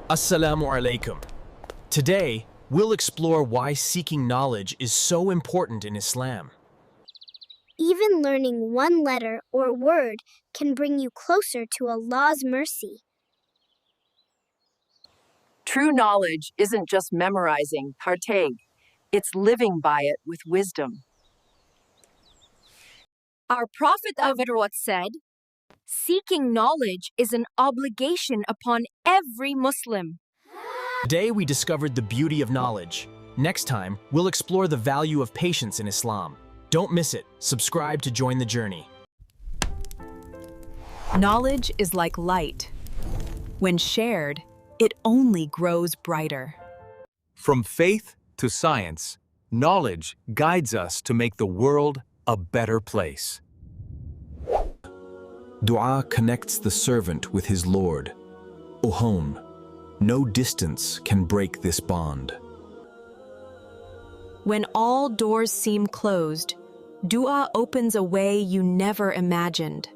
Assalamu alaikum. Today, we'll explore why seeking knowledge is so important in Islam. Even learning one letter or word can bring you closer to Allah's mercy. True knowledge isn't just memorizing, partake. It's living by it with wisdom. Our Prophet said, "Seeking knowledge is an obligation upon every Muslim." Today, we discovered the beauty of knowledge. Next time, we'll explore the value of patience in Islam. Don't miss it. Subscribe to join the journey. Knowledge is like light. When shared, it only grows brighter. From faith to science, knowledge guides us to make the world a better place. Dua connects the servant with his Lord. O home, no distance can break this bond. When all doors seem closed, dua opens a way you never imagined.